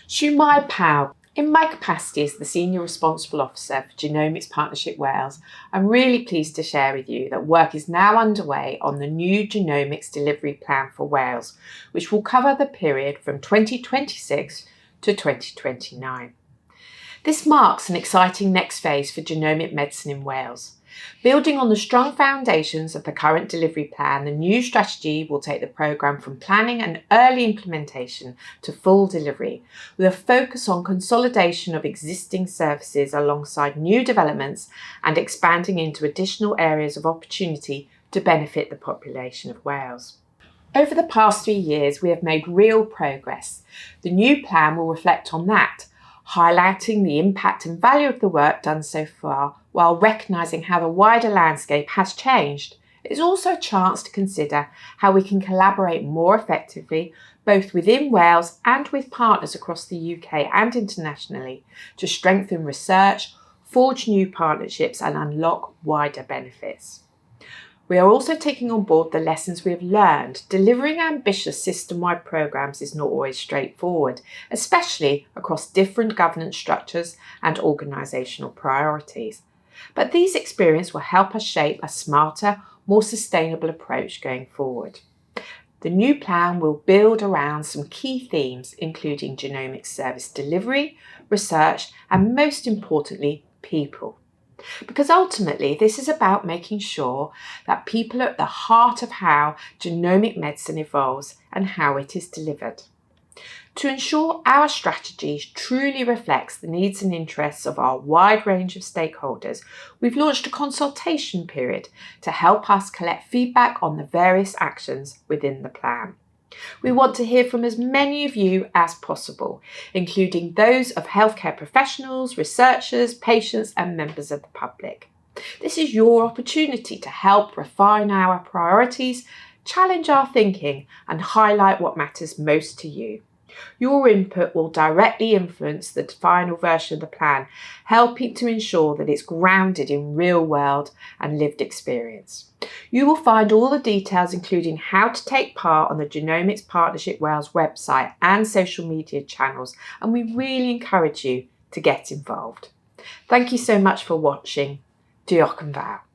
Siwmai pawb. In my capacity as the Senior Responsible Officer for Genomics Partnership Wales, I'm really pleased to share with you that work is now underway on the new Genomics Delivery Plan for Wales, which will cover the period from 2026 to 2029. This marks an exciting next phase for genomic medicine in Wales. Building on the strong foundations of the current delivery plan, the new strategy will take the programme from planning and early implementation to full delivery, with a focus on consolidation of existing services alongside new developments and expanding into additional areas of opportunity to benefit the population of Wales. Over the past 3 years, we have made real progress. The new plan will reflect on that, highlighting the impact and value of the work done so far while recognising how the wider landscape has changed. It is also a chance to consider how we can collaborate more effectively both within Wales and with partners across the UK and internationally to strengthen research, forge new partnerships and unlock wider benefits. We are also taking on board the lessons we have learned. Delivering ambitious system-wide programmes is not always straightforward, especially across different governance structures and organisational priorities. But these experiences will help us shape a smarter, more sustainable approach going forward. The new plan will build around some key themes, including genomics service delivery, research, and most importantly, people. Because ultimately, this is about making sure that people are at the heart of how genomic medicine evolves and how it is delivered. To ensure our strategy truly reflects the needs and interests of our wide range of stakeholders, we've launched a consultation period to help us collect feedback on the various actions within the plan. We want to hear from as many of you as possible, including those of healthcare professionals, researchers, patients and members of the public. This is your opportunity to help refine our priorities, challenge our thinking and highlight what matters most to you. Your input will directly influence the final version of the plan, helping to ensure that it's grounded in real-world and lived experience. You will find all the details, including how to take part, on the Genomics Partnership Wales website and social media channels, and we really encourage you to get involved. Thank you so much for watching. Diolch yn fawr.